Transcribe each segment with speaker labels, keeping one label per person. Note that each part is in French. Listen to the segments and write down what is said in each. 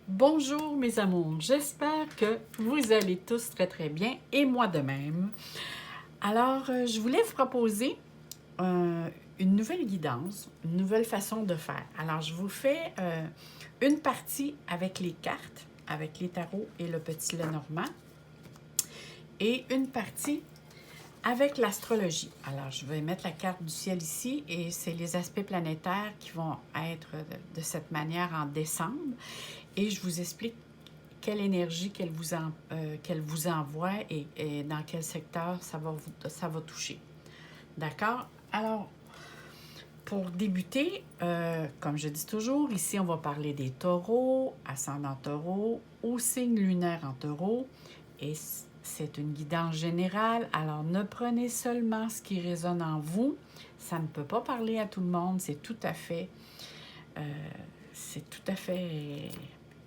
Speaker 1: Bonjour mes amours, j'espère que vous allez tous très très bien et moi de même. Alors, je voulais vous proposer une nouvelle guidance, une nouvelle façon de faire. Alors, je vous fais une partie avec les cartes, avec les tarots et le petit Lenormand, et une partie avec l'astrologie. Alors, je vais mettre la carte du ciel ici et c'est les aspects planétaires qui vont être de cette manière en décembre. Et je vous explique quelle énergie qu'elle vous envoie et dans quel secteur ça va toucher. D'accord? Alors, pour débuter, comme je dis toujours, ici, on va parler des taureaux, ascendant taureau, ou signe lunaire en taureau. Et c'est une guidance générale, alors ne prenez seulement ce qui résonne en vous. Ça ne peut pas parler à tout le monde, euh, c'est tout à fait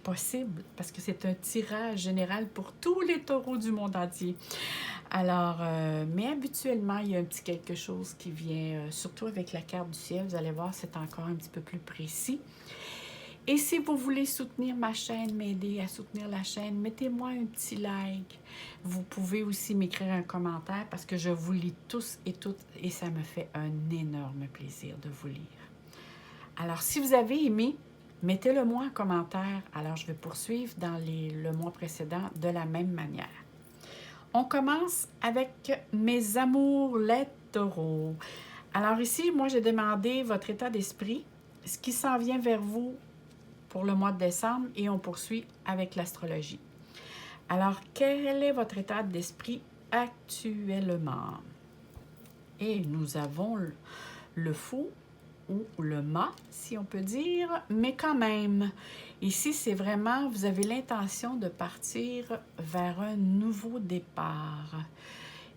Speaker 1: possible parce que c'est un tirage général pour tous les taureaux du monde entier. Alors, mais habituellement, il y a un petit quelque chose qui vient, surtout avec la carte du ciel, vous allez voir, c'est encore un petit peu plus précis. Et si vous voulez soutenir ma chaîne, m'aider à soutenir la chaîne, mettez-moi un petit like. Vous pouvez aussi m'écrire un commentaire parce que je vous lis tous et toutes et ça me fait un énorme plaisir de vous lire. Alors, si vous avez aimé, mettez-le moi en commentaire. Alors, je vais poursuivre dans le mois précédent de la même manière. On commence avec mes amours, les taureaux. Alors ici, moi, j'ai demandé votre état d'esprit, ce qui s'en vient vers vous pour le mois de décembre et on poursuit avec l'astrologie. Alors, quel est votre état d'esprit actuellement? Et nous avons le fou ou le mât, si on peut dire, mais quand même, ici, c'est vraiment, vous avez l'intention de partir vers un nouveau départ.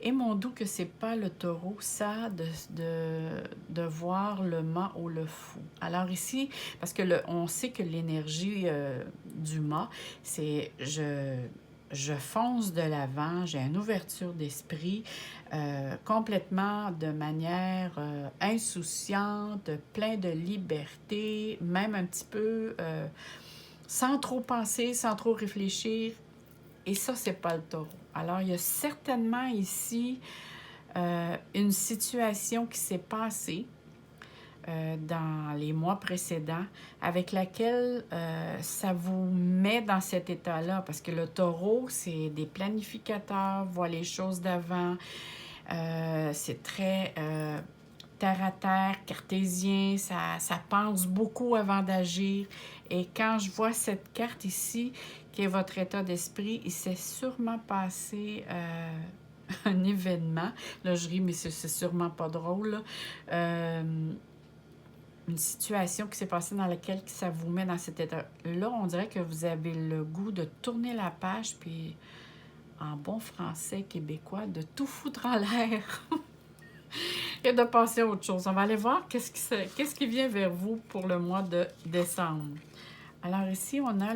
Speaker 1: Et mon doux que c'est pas le taureau, ça, de voir le mât ou le fou. Alors ici, parce que on sait que l'énergie du mât, c'est je fonce de l'avant, j'ai une ouverture d'esprit complètement de manière insouciante, plein de liberté, même un petit peu sans trop penser, sans trop réfléchir. Et ça, c'est pas le taureau. Alors, il y a certainement ici une situation qui s'est passée dans les mois précédents avec laquelle ça vous met dans cet état-là. Parce que le taureau, c'est des planificateurs, voit les choses d'avant. C'est très terre à terre, cartésien, ça pense beaucoup avant d'agir. Et quand je vois cette carte ici, qui est votre état d'esprit, il s'est sûrement passé un événement. Là, je ris, mais c'est sûrement pas drôle. Une situation qui s'est passée dans laquelle ça vous met dans cet état-là. On dirait que vous avez le goût de tourner la page, puis en bon français québécois, de tout foutre en l'air. Et de passer à autre chose. On va aller voir qu'est-ce qui vient vers vous pour le mois de décembre. Alors ici, on a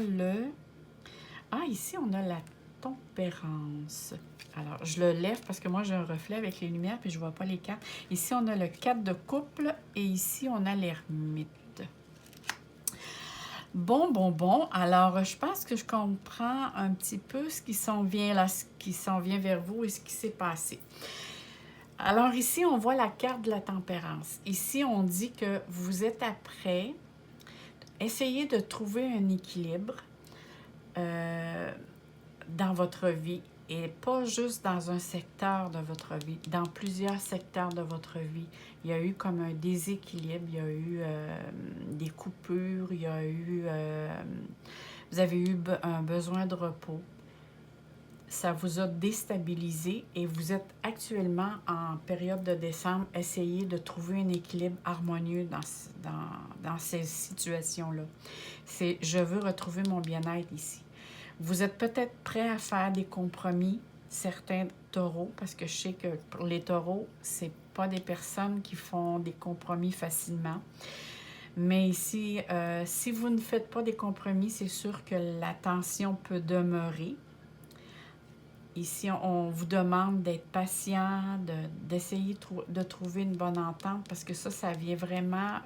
Speaker 1: ici, on a la tempérance. Alors, je le lève parce que moi, j'ai un reflet avec les lumières puis je ne vois pas les cartes. Ici, on a le 4 de couple et ici, on a l'ermite. Bon. Alors, je pense que je comprends un petit peu ce qui s'en vient là, ce qui s'en vient vers vous et ce qui s'est passé. Alors ici, on voit la carte de la tempérance. Ici, on dit que vous êtes après. Essayez de trouver un équilibre dans votre vie et pas juste dans un secteur de votre vie, dans plusieurs secteurs de votre vie. Il y a eu comme un déséquilibre, il y a eu des coupures, il y a eu... vous avez eu un besoin de repos. Ça vous a déstabilisé et vous êtes actuellement en période de décembre. Essayez de trouver un équilibre harmonieux dans ces situations-là. C'est « je veux retrouver mon bien-être ici ». Vous êtes peut-être prêt à faire des compromis, certains taureaux, parce que je sais que pour les taureaux, c'est pas des personnes qui font des compromis facilement. Mais ici, si vous ne faites pas des compromis, c'est sûr que la tension peut demeurer. Ici, on vous demande d'être patient, d'essayer de trouver une bonne entente parce que ça vient vraiment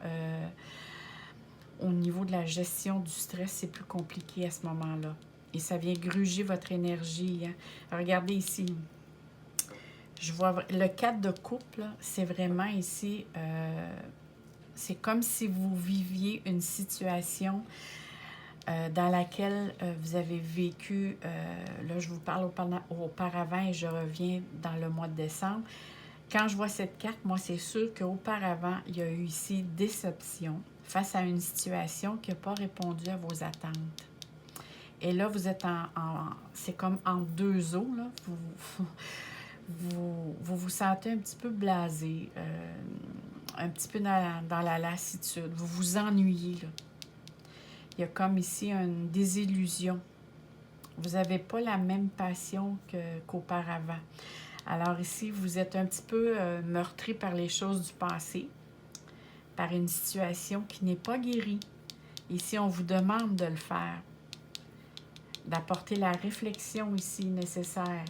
Speaker 1: au niveau de la gestion du stress, c'est plus compliqué à ce moment-là. Et ça vient gruger votre énergie. Hein. Regardez ici. Je vois le 4 de coupe, c'est vraiment ici, c'est comme si vous viviez une situation dans laquelle vous avez vécu, là je vous parle auparavant et je reviens dans le mois de décembre. Quand je vois cette carte, moi c'est sûr qu'auparavant, il y a eu ici déception face à une situation qui n'a pas répondu à vos attentes. Et là, vous êtes c'est comme en deux eaux, là. Vous sentez un petit peu blasé, un petit peu dans la lassitude. Vous vous ennuyez, là. Il y a comme ici une désillusion. Vous n'avez pas la même passion qu'auparavant. Alors ici, vous êtes un petit peu meurtri par les choses du passé, par une situation qui n'est pas guérie. Ici, on vous demande de le faire, d'apporter la réflexion ici nécessaire.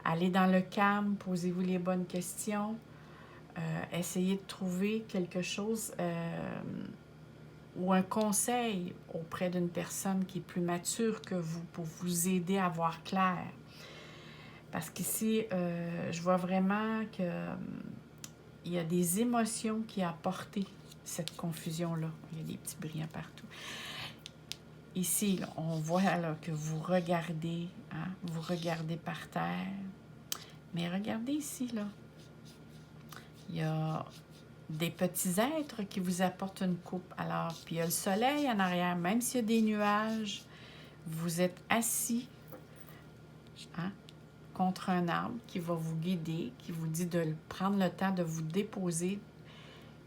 Speaker 1: Allez dans le calme, posez-vous les bonnes questions, essayez de trouver quelque chose ou un conseil auprès d'une personne qui est plus mature que vous pour vous aider à voir clair. Parce qu'ici, je vois vraiment que il y a des émotions qui ont apporté cette confusion-là. Il y a des petits brillants partout. Ici, là, on voit là, que vous regardez, hein, vous regardez par terre. Mais regardez ici, là. Il y a des petits êtres qui vous apportent une coupe. Alors, puis il y a le soleil en arrière. Même s'il y a des nuages, vous êtes assis, hein, contre un arbre qui va vous guider, qui vous dit de prendre le temps de vous déposer,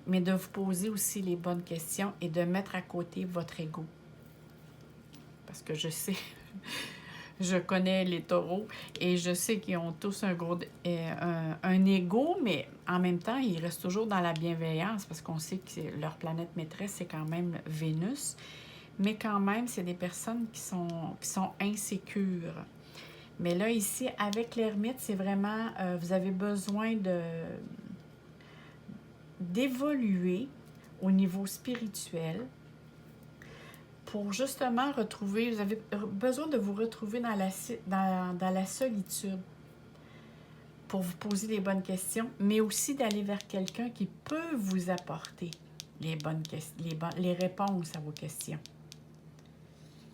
Speaker 1: mais de vous poser aussi les bonnes questions et de mettre à côté votre ego. Parce que je sais, je connais les taureaux et je sais qu'ils ont tous un ego, mais en même temps, ils restent toujours dans la bienveillance parce qu'on sait que leur planète maîtresse, c'est quand même Vénus. Mais quand même, c'est des personnes qui sont insécures. Mais là, ici, avec l'ermite, c'est vraiment, vous avez besoin d'évoluer au niveau spirituel pour justement retrouver, vous avez besoin de vous retrouver dans la solitude pour vous poser les bonnes questions, mais aussi d'aller vers quelqu'un qui peut vous apporter les réponses à vos questions.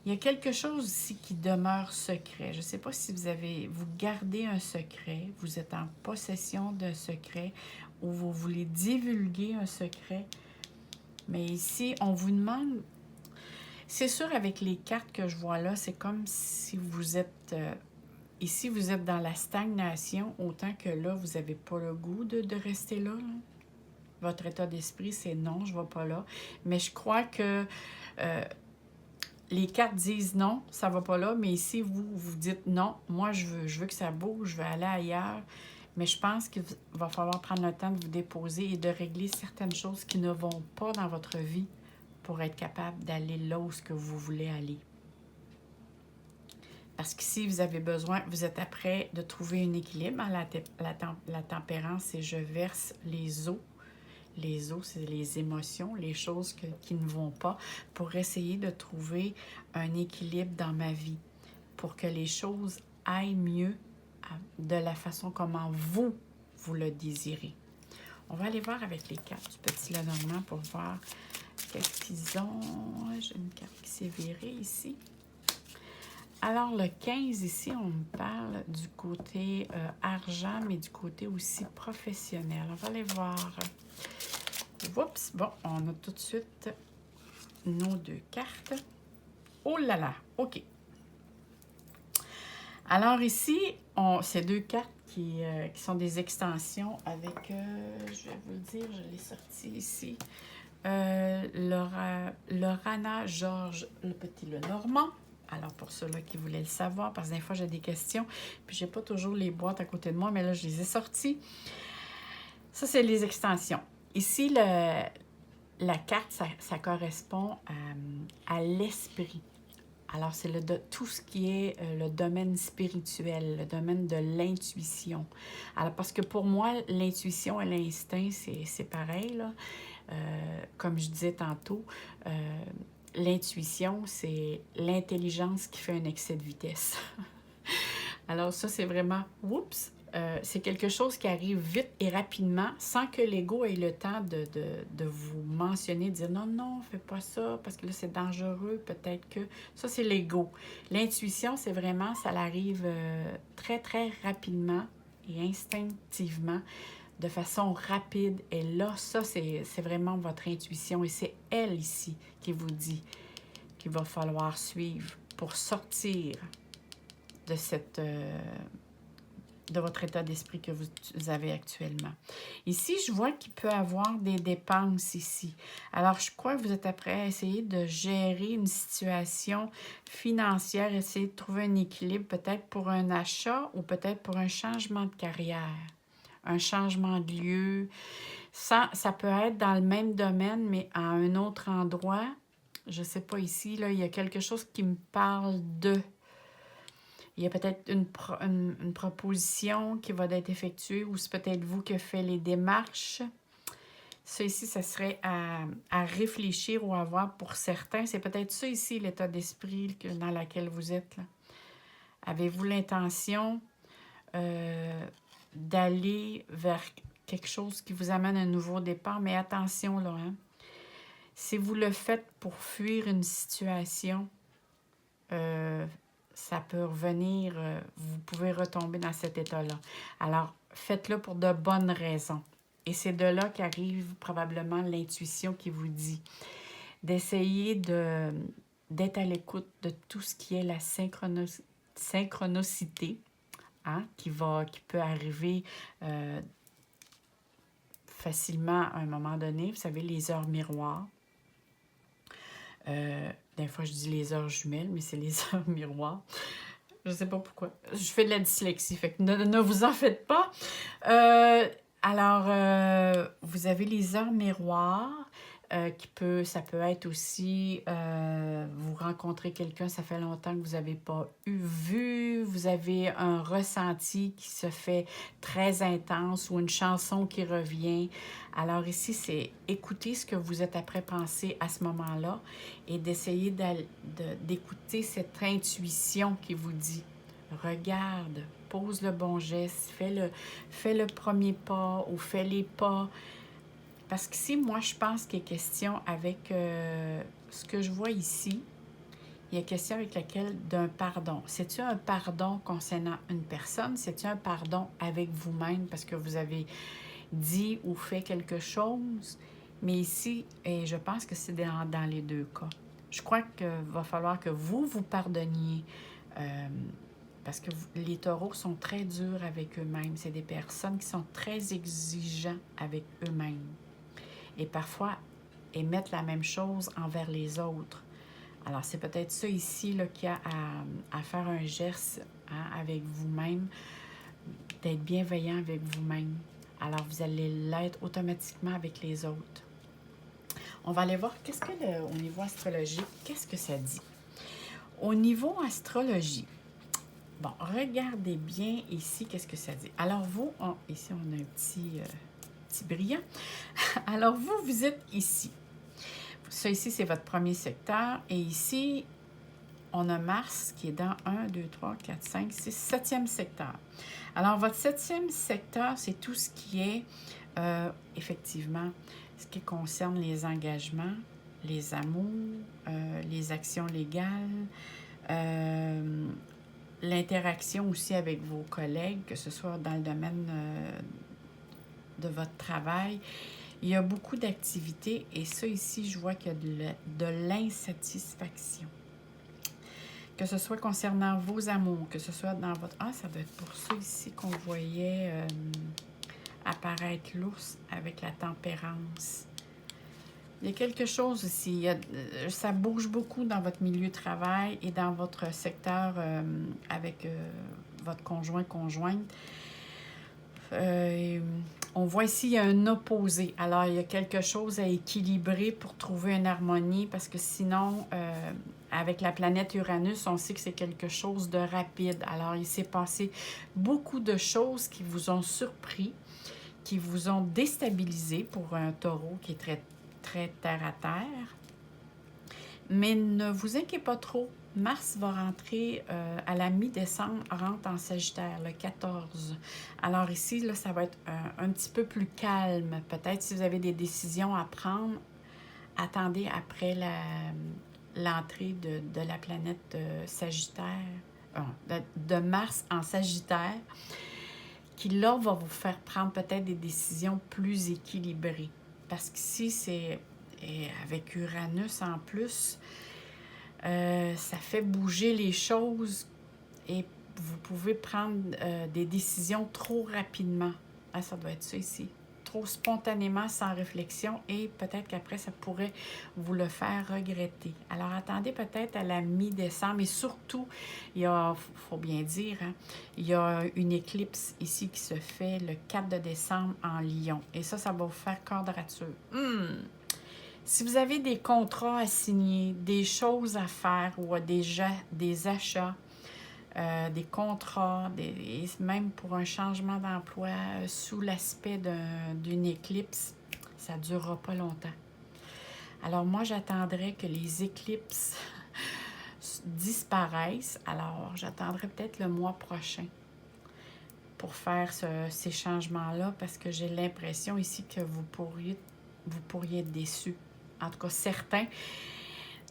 Speaker 1: Il y a quelque chose ici qui demeure secret. Je ne sais pas si vous gardez un secret, vous êtes en possession d'un secret ou vous voulez divulguer un secret. Mais ici, on vous demande... C'est sûr, avec les cartes que je vois là, c'est comme si vous êtes... ici, vous êtes dans la stagnation, autant que là, vous n'avez pas le goût de rester là. Votre état d'esprit, c'est non, je ne vais pas là. Mais je crois que... les cartes disent non, ça va pas là, mais ici, vous dites non, moi, je veux que ça bouge, je veux aller ailleurs. Mais je pense qu'il va falloir prendre le temps de vous déposer et de régler certaines choses qui ne vont pas dans votre vie pour être capable d'aller là où vous voulez aller. Parce qu'ici, vous avez besoin, vous êtes après de trouver un équilibre. La tempérance, c'est je verse les eaux. Les eaux, c'est les émotions, les choses qui ne vont pas, pour essayer de trouver un équilibre dans ma vie, pour que les choses aillent mieux de la façon comment vous le désirez. On va aller voir avec les cartes du petit Lenormand pour voir qu'est-ce qu'ils ont. J'ai une carte qui s'est virée ici. Alors, le 15, ici, on me parle du côté argent, mais du côté aussi professionnel. On va aller voir... Oups, bon, on a tout de suite nos deux cartes. Oh là là, OK. Alors ici, ces deux cartes qui sont des extensions avec, je vais vous le dire, je l'ai sorti ici, Lorana Georges, le petit Lenormand. Alors, pour ceux-là qui voulaient le savoir, parce que des fois, j'ai des questions, puis j'ai pas toujours les boîtes à côté de moi, mais là, je les ai sorties. Ça, c'est les extensions. Ici, la carte, ça correspond à l'esprit. Alors, c'est tout ce qui est le domaine spirituel, le domaine de l'intuition. Alors, parce que pour moi, l'intuition et l'instinct, c'est pareil, là. Comme je disais tantôt, l'intuition, c'est l'intelligence qui fait un excès de vitesse. Alors ça, c'est vraiment, oups, c'est quelque chose qui arrive vite et rapidement sans que l'ego ait le temps de vous mentionner, de dire non, non, fais pas ça parce que là, c'est dangereux, peut-être que... Ça, c'est l'ego. L'intuition, c'est vraiment, ça arrive très, très rapidement et instinctivement, de façon rapide. Et là, ça, c'est vraiment votre intuition et c'est elle ici qui vous dit qu'il va falloir suivre pour sortir de de votre état d'esprit que vous avez actuellement. Ici, je vois qu'il peut y avoir des dépenses ici. Alors, je crois que vous êtes après à essayer de gérer une situation financière, essayer de trouver un équilibre peut-être pour un achat ou peut-être pour un changement de carrière, un changement de lieu. Ça peut être dans le même domaine, mais à un autre endroit. Je ne sais pas ici, là, il y a quelque chose qui me parle de... Il y a peut-être une proposition qui va être effectuée ou c'est peut-être vous qui faites les démarches. Ça ici, ça serait à réfléchir ou à voir pour certains. C'est peut-être ça ici, l'état d'esprit dans lequel vous êtes. Avez-vous l'intention d'aller vers quelque chose qui vous amène à un nouveau départ? Mais attention là, hein? Si vous le faites pour fuir une situation, ça peut revenir, vous pouvez retomber dans cet état-là. Alors, faites-le pour de bonnes raisons. Et c'est de là qu'arrive probablement l'intuition qui vous dit d'essayer d'être à l'écoute de tout ce qui est la synchronicité, hein, qui peut arriver facilement à un moment donné. Vous savez, les heures miroirs. Des fois, je dis les heures jumelles, mais c'est les heures miroirs. Je ne sais pas pourquoi. Je fais de la dyslexie, fait que ne vous en faites pas. Alors, vous avez les heures miroirs. Ça peut être aussi, vous rencontrez quelqu'un, ça fait longtemps que vous n'avez pas vu, vous avez un ressenti qui se fait très intense ou une chanson qui revient. Alors ici, c'est écouter ce que vous êtes après penser à ce moment-là et d'essayer d'écouter cette intuition qui vous dit « Regarde, pose le bon geste, fais le premier pas ou fais les pas ». Parce que si moi, je pense qu'il y a question avec ce que je vois ici, il y a question avec laquelle d'un pardon. C'est-tu un pardon concernant une personne? C'est-tu un pardon avec vous-même parce que vous avez dit ou fait quelque chose? Mais ici, et je pense que c'est dans les deux cas. Je crois qu'il va falloir que vous pardonniez parce que les taureaux sont très durs avec eux-mêmes. C'est des personnes qui sont très exigeants avec eux-mêmes. Et parfois émettre la même chose envers les autres. Alors, c'est peut-être ça ici là, qu'il y a à faire un geste hein, avec vous-même, d'être bienveillant avec vous-même. Alors, vous allez l'être automatiquement avec les autres. On va aller voir qu'est-ce que au niveau astrologique, qu'est-ce que ça dit. Au niveau astrologie, bon, regardez bien ici qu'est-ce que ça dit. Alors, vous, ici, on a un petit brillant. Alors, vous êtes ici. Ça, ici, c'est votre premier secteur. Et ici, on a Mars qui est dans 1, 2, 3, 4, 5, 6, 7e secteur. Alors, votre 7e secteur, c'est tout ce qui est, effectivement, ce qui concerne les engagements, les amours, les actions légales, l'interaction aussi avec vos collègues, que ce soit dans le domaine de votre travail. Il y a beaucoup d'activités et ça ici, je vois qu'il y a de l'insatisfaction. Que ce soit concernant vos amours, que ce soit dans votre... Ah, ça doit être pour ça ici qu'on voyait apparaître l'ours avec la tempérance. Il y a quelque chose ici. Ça bouge beaucoup dans votre milieu de travail et dans votre secteur avec votre conjointe. On voit ici, il y a un opposé. Alors, il y a quelque chose à équilibrer pour trouver une harmonie parce que sinon, avec la planète Uranus, on sait que c'est quelque chose de rapide. Alors, il s'est passé beaucoup de choses qui vous ont surpris, qui vous ont déstabilisé pour un taureau qui est très très terre à terre. Mais ne vous inquiétez pas trop. Mars va rentrer à la mi-décembre, rentre en Sagittaire, le 14. Alors ici, là, ça va être un petit peu plus calme. Peut-être si vous avez des décisions à prendre, attendez après l'entrée de la planète Sagittaire, de Mars en Sagittaire, qui là va vous faire prendre peut-être des décisions plus équilibrées. Parce qu'ici, c'est avec Uranus en plus, ça fait bouger les choses et vous pouvez prendre des décisions trop rapidement. Ah, ça doit être ça ici. Trop spontanément, sans réflexion, et peut-être qu'après, ça pourrait vous le faire regretter. Alors, attendez peut-être à la mi-décembre, et surtout, il y a, faut bien dire, hein, il y a une éclipse ici qui se fait le 4 de décembre en Lion. Et ça va vous faire quadrature. Si vous avez des contrats à signer, des choses à faire ou des achats, des contrats, même pour un changement d'emploi sous l'aspect d'une éclipse, ça ne durera pas longtemps. Alors moi, j'attendrai que les éclipses disparaissent. Alors, j'attendrai peut-être le mois prochain pour faire ces changements-là parce que j'ai l'impression ici que vous pourriez être déçus. En tout cas, certains.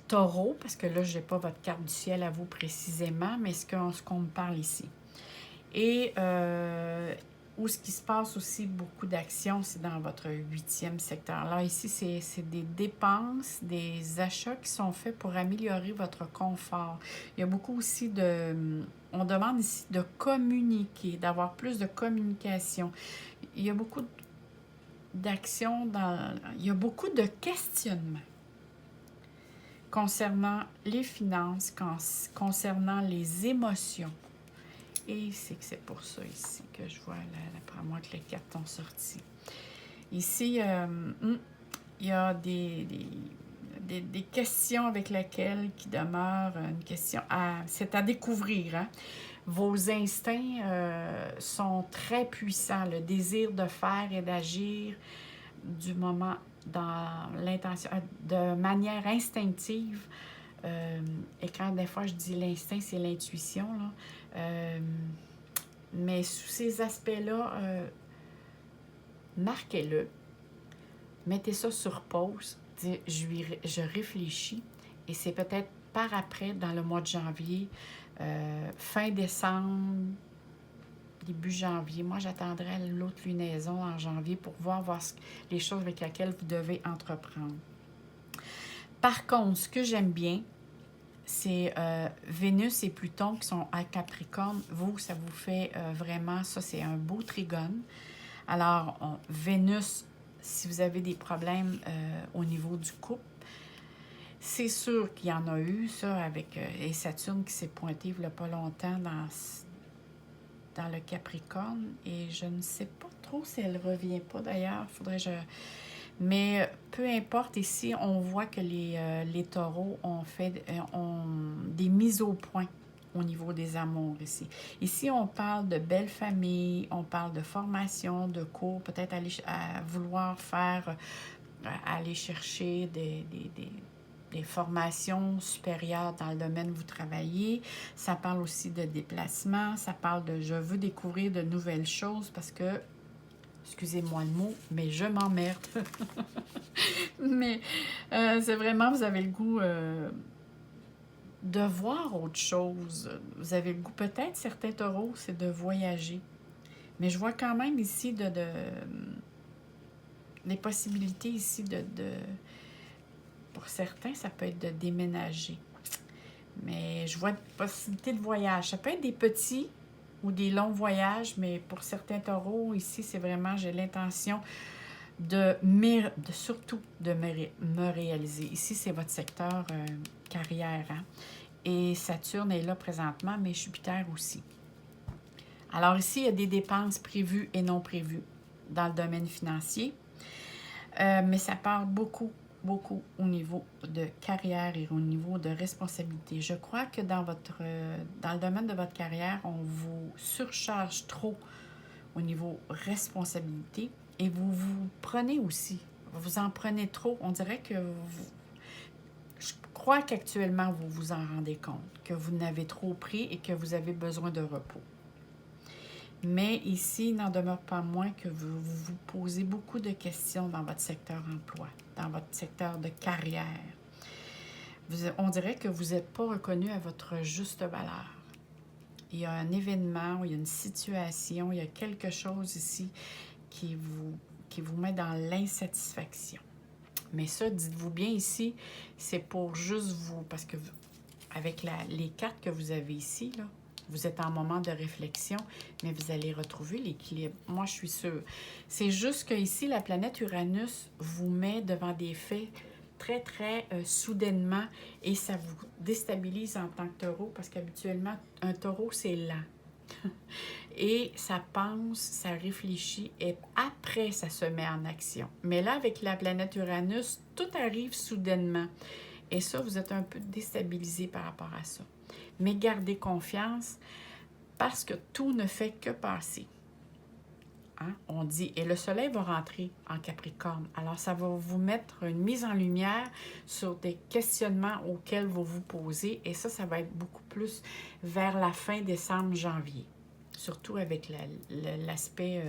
Speaker 1: Taureau, parce que là, je n'ai pas votre carte du ciel à vous précisément, mais ce qu'on me parle ici. Et où ce qui se passe aussi beaucoup d'actions, c'est dans votre 8e secteur. Là, ici, c'est des dépenses, des achats qui sont faits pour améliorer votre confort. Il y a beaucoup aussi on demande ici de communiquer, d'avoir plus de communication. Il y a beaucoup d'actions, il y a beaucoup de questionnements concernant les finances, concernant les émotions. Et c'est pour ça ici que je vois, après moi, que les cartes ont sorti. Ici, il y a des questions avec lesquelles qui demeurent une question c'est à découvrir. Hein? Vos instincts sont très puissants. Le désir de faire et d'agir du moment dans l'intention, de manière instinctive. Et quand des fois je dis l'instinct, c'est l'intuition, là. Mais sous ces aspects-là, marquez-le, mettez ça sur pause, je réfléchis, et c'est peut-être par après, dans le mois de janvier, fin décembre, début janvier. Moi, j'attendrai l'autre lunaison en janvier pour voir les choses avec lesquelles vous devez entreprendre. Par contre, ce que j'aime bien, c'est Vénus et Pluton qui sont à Capricorne. Vous, ça vous fait vraiment, ça c'est un beau trigone. Alors, Vénus, si vous avez des problèmes au niveau du couple, c'est sûr qu'il y en a eu, ça, avec et Saturne qui s'est pointé il n'y a pas longtemps dans le Capricorne. Et je ne sais pas trop si elle ne revient pas d'ailleurs. Mais peu importe, ici, on voit que les taureaux ont des mises au point au niveau des amours ici. Ici, on parle de belles familles, on parle de formation, de cours, peut-être vouloir aller chercher des formations supérieures dans le domaine où vous travaillez. Ça parle aussi de déplacement, ça parle de « je veux découvrir de nouvelles choses » parce que excusez-moi le mot, mais je m'emmerde. Mais c'est vraiment, vous avez le goût de voir autre chose. Vous avez le goût, peut-être, certains taureaux, c'est de voyager. Mais je vois quand même ici les possibilités ici pour certains, ça peut être de déménager. Mais je vois des possibilités de voyage. Ça peut être des petits ou des longs voyages, mais pour certains taureaux, ici, c'est vraiment, j'ai l'intention surtout de me réaliser. Ici, c'est votre secteur carrière. Hein? Et Saturne est là présentement, mais Jupiter aussi. Alors ici, il y a des dépenses prévues et non prévues dans le domaine financier. Mais ça parle beaucoup au niveau de carrière et au niveau de responsabilité. Je crois que dans le domaine de votre carrière, on vous surcharge trop au niveau responsabilité et vous prenez aussi vous en prenez trop. On dirait que je crois qu'actuellement, vous vous en rendez compte, que vous n'avez trop pris et que vous avez besoin de repos. Mais ici, il n'en demeure pas moins que vous vous posez beaucoup de questions dans votre secteur emploi, dans votre secteur de carrière. On dirait que vous n'êtes pas reconnu à votre juste valeur. Il y a un événement, il y a une situation, il y a quelque chose ici qui vous met dans l'insatisfaction. Mais ça, dites-vous bien ici, c'est pour juste vous, parce que avec les cartes que vous avez ici, là, vous êtes en moment de réflexion, mais vous allez retrouver l'équilibre. Moi, je suis sûre. C'est juste que ici, la planète Uranus vous met devant des faits très, très soudainement et ça vous déstabilise en tant que taureau parce qu'habituellement, un taureau, c'est lent. Et ça pense, ça réfléchit et après, ça se met en action. Mais là, avec la planète Uranus, tout arrive soudainement. Et ça, vous êtes un peu déstabilisé par rapport à ça. Mais gardez confiance parce que tout ne fait que passer. Hein? On dit, et le soleil va rentrer en Capricorne. Alors, ça va vous mettre une mise en lumière sur des questionnements auxquels vous vous posez. Et ça va être beaucoup plus vers la fin décembre, janvier. Surtout avec l'aspect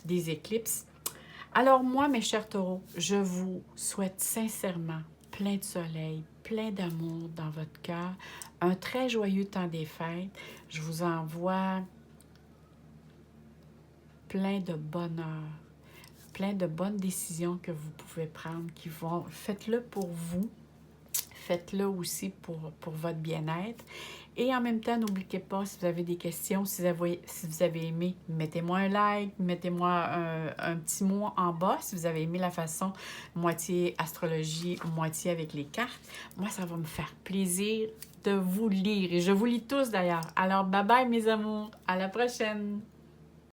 Speaker 1: des éclipses. Alors moi, mes chers taureaux, je vous souhaite sincèrement plein de soleil, plein d'amour dans votre cœur, un très joyeux temps des fêtes. Je vous envoie plein de bonheur, plein de bonnes décisions que vous pouvez prendre qui vont... Faites-le pour vous, faites-le aussi pour votre bien-être. Et en même temps, n'oubliez pas, si vous avez des questions, si vous avez aimé, mettez-moi un like, mettez-moi un petit mot en bas si vous avez aimé la façon moitié astrologie, moitié avec les cartes. Moi, ça va me faire plaisir de vous lire. Et je vous lis tous d'ailleurs. Alors, bye bye mes amours. À la prochaine!